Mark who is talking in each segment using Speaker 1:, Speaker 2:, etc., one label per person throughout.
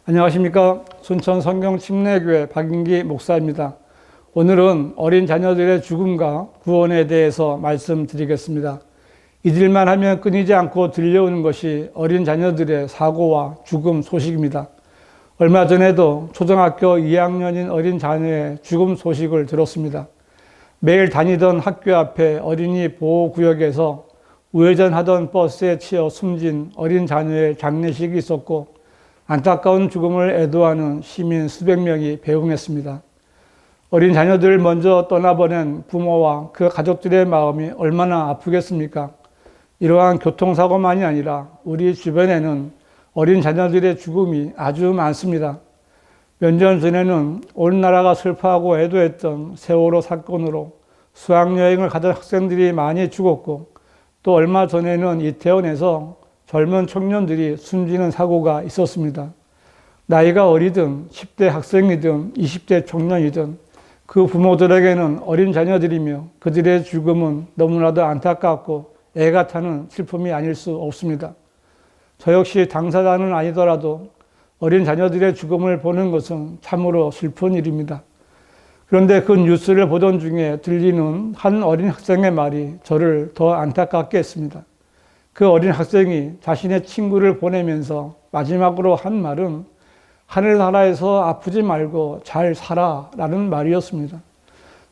Speaker 1: 안녕하십니까. 순천 성경침례교회 박인기 목사입니다. 오늘은 어린 자녀들의 죽음과 구원에 대해서 말씀드리겠습니다. 잊을만 하면 끊이지 않고 들려오는 것이 어린 자녀들의 사고와 죽음 소식입니다. 얼마 전에도 초등학교 2학년인 어린 자녀의 죽음 소식을 들었습니다. 매일 다니던 학교 앞에 어린이 보호구역에서 우회전하던 버스에 치여 숨진 어린 자녀의 장례식이 있었고, 안타까운 죽음을 애도하는 시민 수백 명이 배웅했습니다. 어린 자녀들을 먼저 떠나보낸 부모와 그 가족들의 마음이 얼마나 아프겠습니까? 이러한 교통사고만이 아니라 우리 주변에는 어린 자녀들의 죽음이 아주 많습니다. 몇 년 전에는 온 나라가 슬퍼하고 애도했던 세월호 사건으로 수학여행을 가던 학생들이 많이 죽었고, 또 얼마 전에는 이태원에서 젊은 청년들이 숨지는 사고가 있었습니다. 나이가 어리든 10대 학생이든 20대 청년이든 그 부모들에게는 어린 자녀들이며 그들의 죽음은 너무나도 안타깝고 애가 타는 슬픔이 아닐 수 없습니다. 저 역시 당사자는 아니더라도 어린 자녀들의 죽음을 보는 것은 참으로 슬픈 일입니다. 그런데 그 뉴스를 보던 중에 들리는 한 어린 학생의 말이 저를 더 안타깝게 했습니다. 그 어린 학생이 자신의 친구를 보내면서 마지막으로 한 말은 하늘나라에서 아프지 말고 잘 살아 라는 말이었습니다.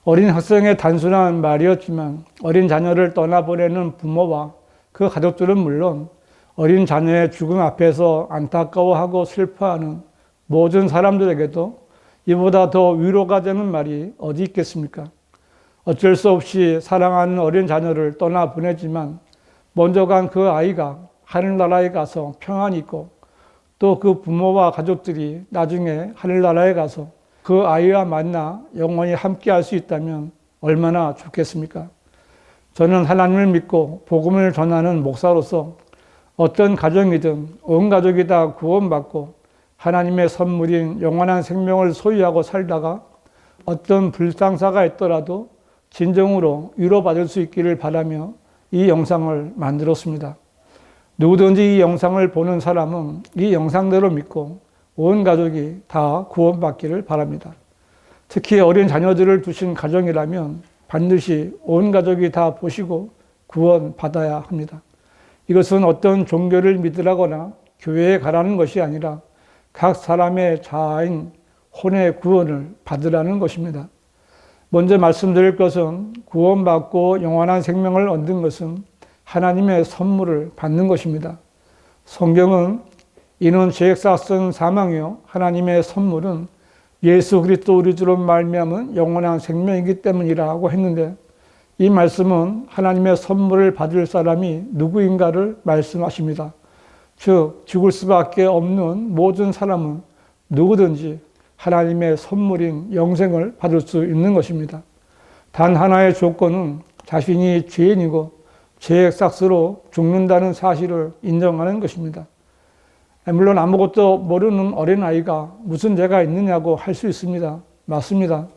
Speaker 1: 어린 학생의 단순한 말이었지만 어린 자녀를 떠나보내는 부모와 그 가족들은 물론 어린 자녀의 죽음 앞에서 안타까워하고 슬퍼하는 모든 사람들에게도 이보다 더 위로가 되는 말이 어디 있겠습니까? 어쩔 수 없이 사랑하는 어린 자녀를 떠나보내지만 먼저 간 그 아이가 하늘나라에 가서 평안히 있고, 또 그 부모와 가족들이 나중에 하늘나라에 가서 그 아이와 만나 영원히 함께 할 수 있다면 얼마나 좋겠습니까? 저는 하나님을 믿고 복음을 전하는 목사로서 어떤 가정이든 온 가족이 다 구원받고 하나님의 선물인 영원한 생명을 소유하고 살다가 어떤 불상사가 있더라도 진정으로 위로받을 수 있기를 바라며 이 영상을 만들었습니다. 누구든지 이 영상을 보는 사람은 이 영상대로 믿고 온 가족이 다 구원받기를 바랍니다. 특히 어린 자녀들을 두신 가정이라면 반드시 온 가족이 다 보시고 구원받아야 합니다. 이것은 어떤 종교를 믿으라거나 교회에 가라는 것이 아니라 각 사람의 자아인 혼의 구원을 받으라는 것입니다. 먼저 말씀드릴 것은 구원받고 영원한 생명을 얻는 것은 하나님의 선물을 받는 것입니다. 성경은 이는 죄액사건 사망이요 하나님의 선물은 예수 그리스도 우리 주로 말미암은 영원한 생명이기 때문이라고 했는데, 이 말씀은 하나님의 선물을 받을 사람이 누구인가를 말씀하십니다. 즉 죽을 수밖에 없는 모든 사람은 누구든지 하나님의 선물인 영생을 받을 수 있는 것입니다. 단 하나의 조건은 자신이 죄인이고 죄의 삭스로 죽는다는 사실을 인정하는 것입니다. 물론 아무것도 모르는 어린아이가 무슨 죄가 있느냐고 할 수 있습니다. 맞습니다.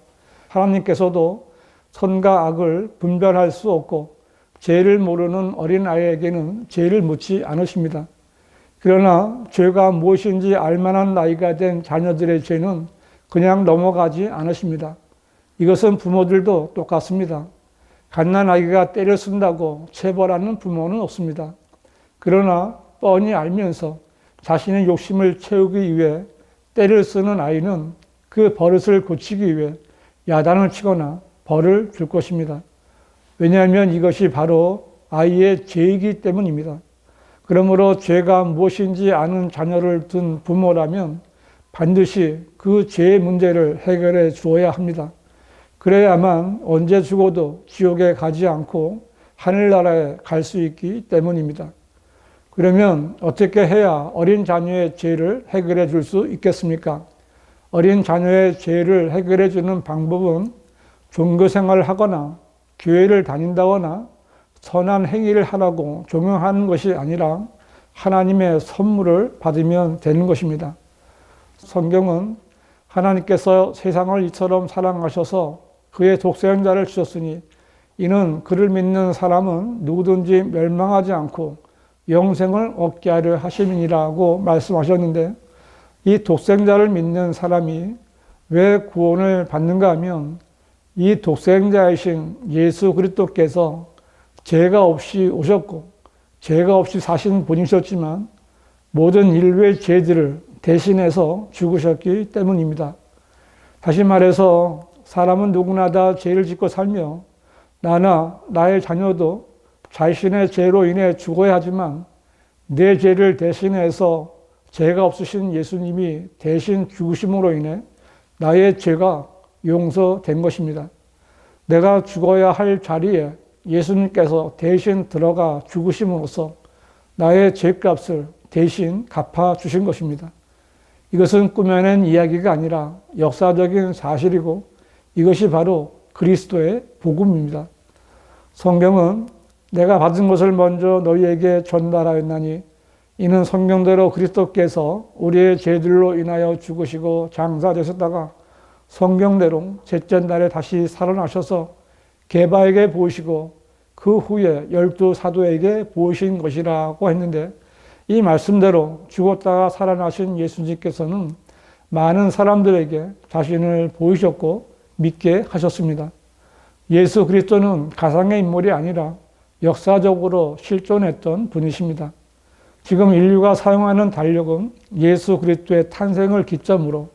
Speaker 1: 하나님께서도 선과 악을 분별할 수 없고 죄를 모르는 어린아이에게는 죄를 묻지 않으십니다. 그러나 죄가 무엇인지 알만한 나이가 된 자녀들의 죄는 그냥 넘어가지 않으십니다. 이것은 부모들도 똑같습니다. 갓난아기가 때려 쓴다고 체벌하는 부모는 없습니다. 그러나 뻔히 알면서 자신의 욕심을 채우기 위해 때를 쓰는 아이는 그 버릇을 고치기 위해 야단을 치거나 벌을 줄 것입니다. 왜냐하면 이것이 바로 아이의 죄이기 때문입니다. 그러므로 죄가 무엇인지 아는 자녀를 둔 부모라면 반드시 그 죄의 문제를 해결해 주어야 합니다. 그래야만 언제 죽어도 지옥에 가지 않고 하늘나라에 갈 수 있기 때문입니다. 그러면 어떻게 해야 어린 자녀의 죄를 해결해 줄 수 있겠습니까? 어린 자녀의 죄를 해결해 주는 방법은 종교생활을 하거나 교회를 다닌다거나 선한 행위를 하라고 종용하는 것이 아니라 하나님의 선물을 받으면 되는 것입니다. 성경은 하나님께서 세상을 이처럼 사랑하셔서 그의 독생자를 주셨으니 이는 그를 믿는 사람은 누구든지 멸망하지 않고 영생을 얻게 하려 하심이라고 말씀하셨는데, 이 독생자를 믿는 사람이 왜 구원을 받는가 하면 이 독생자이신 예수 그리스도께서 죄가 없이 오셨고 죄가 없이 사신 분이셨지만 모든 인류의 죄들을 대신해서 죽으셨기 때문입니다. 다시 말해서 사람은 누구나 다 죄를 짓고 살며 나나 나의 자녀도 자신의 죄로 인해 죽어야 하지만 내 죄를 대신해서 죄가 없으신 예수님이 대신 죽으심으로 인해 나의 죄가 용서된 것입니다. 내가 죽어야 할 자리에 예수님께서 대신 들어가 죽으심으로써 나의 죄값을 대신 갚아주신 것입니다. 이것은 꾸며낸 이야기가 아니라 역사적인 사실이고 이것이 바로 그리스도의 복음입니다. 성경은 내가 받은 것을 먼저 너희에게 전달하였나니 이는 성경대로 그리스도께서 우리의 죄들로 인하여 죽으시고 장사되셨다가 성경대로 셋째 날에 다시 살아나셔서 게바에게 보이시고 그 후에 12 사도에게 보이신 것이라고 했는데 이 말씀대로 죽었다가 살아나신 예수님께서는 많은 사람들에게 자신을 보이셨고 믿게 하셨습니다. 예수 그리스도는 가상의 인물이 아니라 역사적으로 실존했던 분이십니다. 지금 인류가 사용하는 달력은 예수 그리스도의 탄생을 기점으로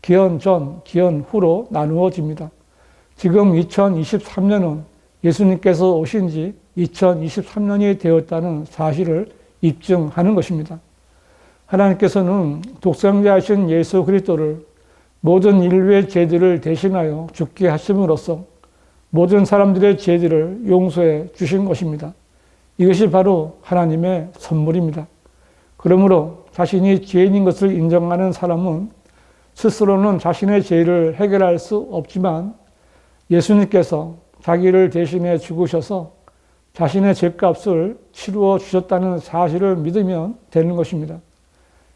Speaker 1: 기원 전, 기원 후로 나누어집니다. 지금 2023년은 예수님께서 오신 지 2023년이 되었다는 사실을 입증하는 것입니다. 하나님께서는 독생자이신 예수 그리스도를 모든 인류의 죄들을 대신하여 죽게 하심으로써 모든 사람들의 죄들을 용서해 주신 것입니다. 이것이 바로 하나님의 선물입니다. 그러므로 자신이 죄인인 것을 인정하는 사람은 스스로는 자신의 죄를 해결할 수 없지만 예수님께서 자기를 대신해 죽으셔서 자신의 죄값을 치루어 주셨다는 사실을 믿으면 되는 것입니다.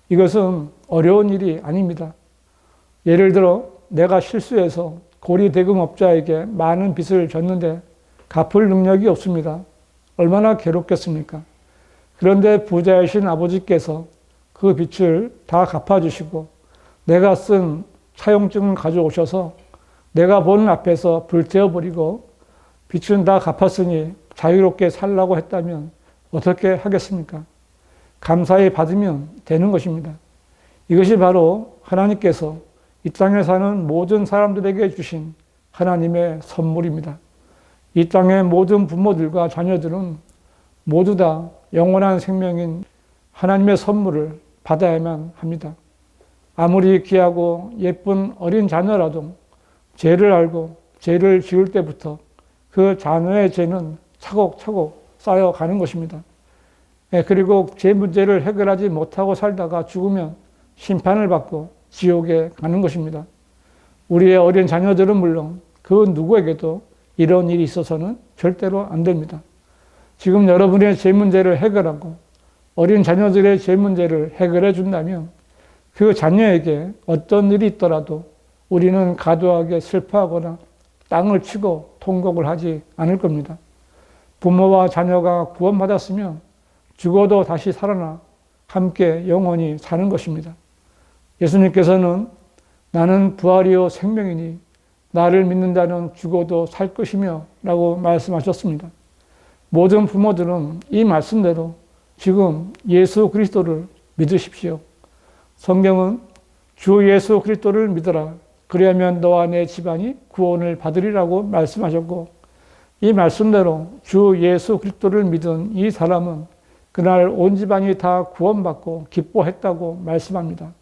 Speaker 1: 이것은 어려운 일이 아닙니다. 예를 들어 내가 실수해서 고리대금업자에게 많은 빚을 졌는데 갚을 능력이 없습니다. 얼마나 괴롭겠습니까? 그런데 부자이신 아버지께서 그 빚을 다 갚아주시고 내가 쓴 차용증을 가져오셔서 내가 보는 앞에서 불태워버리고 빚은 다 갚았으니 자유롭게 살라고 했다면 어떻게 하겠습니까? 감사히 받으면 되는 것입니다. 이것이 바로 하나님께서 이 땅에 사는 모든 사람들에게 주신 하나님의 선물입니다. 이 땅의 모든 부모들과 자녀들은 모두 다 영원한 생명인 하나님의 선물을 받아야만 합니다. 아무리 귀하고 예쁜 어린 자녀라도 죄를 알고 죄를 지을 때부터 그 자녀의 죄는 차곡차곡 쌓여가는 것입니다. 그리고 죄 문제를 해결하지 못하고 살다가 죽으면 심판을 받고 지옥에 가는 것입니다. 우리의 어린 자녀들은 물론 그 누구에게도 이런 일이 있어서는 절대로 안 됩니다. 지금 여러분의 죄 문제를 해결하고 어린 자녀들의 죄 문제를 해결해 준다면 그 자녀에게 어떤 일이 있더라도 우리는 과도하게 슬퍼하거나 땅을 치고 통곡을 하지 않을 겁니다. 부모와 자녀가 구원받았으면 죽어도 다시 살아나 함께 영원히 사는 것입니다. 예수님께서는 나는 부활이요 생명이니 나를 믿는 자는 죽어도 살 것이며 라고 말씀하셨습니다. 모든 부모들은 이 말씀대로 지금 예수 그리스도를 믿으십시오. 성경은 주 예수 그리스도를 믿어라. 그리하면 너와 내 집안이 구원을 받으리라고 말씀하셨고 이 말씀대로 주 예수 그리스도를 믿은 이 사람은 그날 온 집안이 다 구원받고 기뻐했다고 말씀합니다.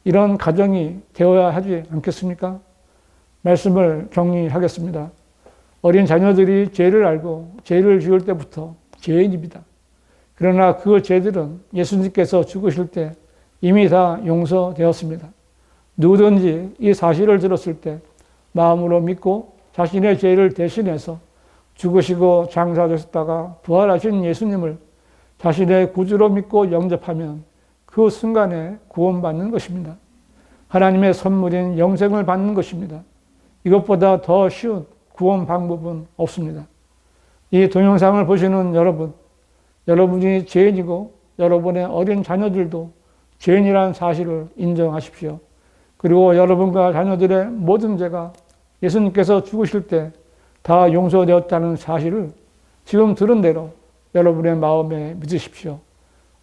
Speaker 1: 이런 가정이 되어야 하지 않겠습니까? 말씀을 정리하겠습니다. 어린 자녀들이 죄를 알고 죄를 지을 때부터 죄인입니다. 그러나 그 죄들은 예수님께서 죽으실 때 이미 다 용서되었습니다. 누구든지 이 사실을 들었을 때 마음으로 믿고 자신의 죄를 대신해서 죽으시고 장사되셨다가 부활하신 예수님을 자신의 구주로 믿고 영접하면 그 순간에 구원받는 것입니다. 하나님의 선물인 영생을 받는 것입니다. 이것보다 더 쉬운 구원 방법은 없습니다. 이 동영상을 보시는 여러분, 여러분이 죄인이고 여러분의 어린 자녀들도 죄인이라는 사실을 인정하십시오. 그리고 여러분과 자녀들의 모든 죄가 예수님께서 죽으실 때 다 용서되었다는 사실을 지금 들은 대로 여러분의 마음에 믿으십시오.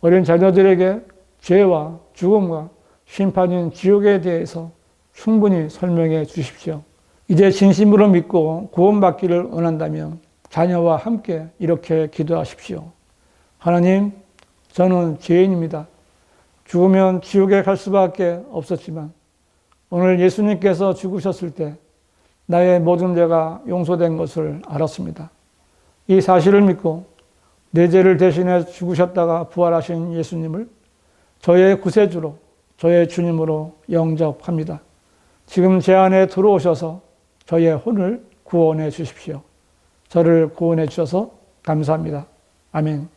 Speaker 1: 어린 자녀들에게 죄와 죽음과 심판인 지옥에 대해서 충분히 설명해 주십시오. 이제 진심으로 믿고 구원받기를 원한다면 자녀와 함께 이렇게 기도하십시오. 하나님, 저는 죄인입니다. 죽으면 지옥에 갈 수밖에 없었지만 오늘 예수님께서 죽으셨을 때 나의 모든 죄가 용서된 것을 알았습니다. 이 사실을 믿고 내 죄를 대신해 죽으셨다가 부활하신 예수님을 저의 구세주로, 저의 주님으로 영접합니다. 지금 제 안에 들어오셔서 저의 혼을 구원해 주십시오. 저를 구원해 주셔서 감사합니다. 아멘.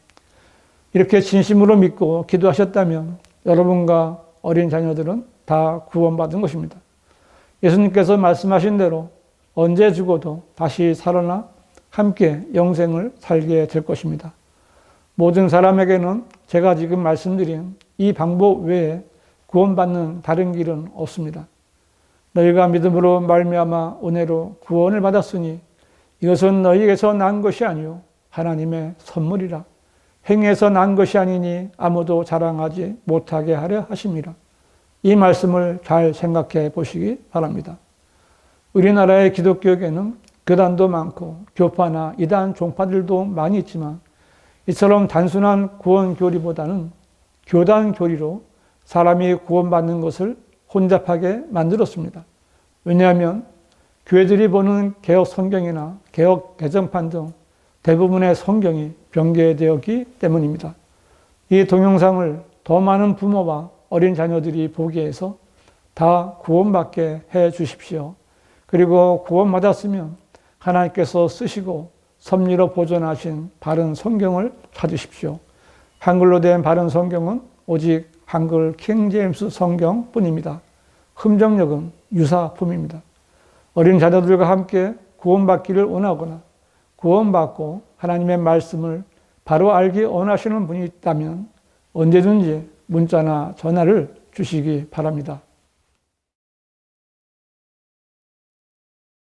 Speaker 1: 이렇게 진심으로 믿고 기도하셨다면 여러분과 어린 자녀들은 다 구원받은 것입니다. 예수님께서 말씀하신 대로 언제 죽어도 다시 살아나 함께 영생을 살게 될 것입니다. 모든 사람에게는 제가 지금 말씀드린 이 방법 외에 구원받는 다른 길은 없습니다. 너희가 믿음으로 말미암아 은혜로 구원을 받았으니 이것은 너희에게서 난 것이 아니요 하나님의 선물이라. 행해서 난 것이 아니니 아무도 자랑하지 못하게 하려 하심이라. 이 말씀을 잘 생각해 보시기 바랍니다. 우리나라의 기독교계는 교단도 많고 교파나 이단 종파들도 많이 있지만 이처럼 단순한 구원 교리보다는 교단 교리로 사람이 구원받는 것을 혼잡하게 만들었습니다. 왜냐하면 교회들이 보는 개혁 성경이나 개혁 개정판 등 대부분의 성경이 변개되었기 때문입니다. 이 동영상을 더 많은 부모와 어린 자녀들이 보기 위해서 다 구원받게 해 주십시오. 그리고 구원받았으면 하나님께서 쓰시고 섭리로 보존하신 바른 성경을 찾으십시오. 한글로 된 바른 성경은 오직 한글 킹제임스 성경뿐입니다. 흠정력은 유사품입니다. 어린 자녀들과 함께 구원받기를 원하거나 구원받고 하나님의 말씀을 바로 알기 원하시는 분이 있다면 언제든지 문자나 전화를 주시기 바랍니다.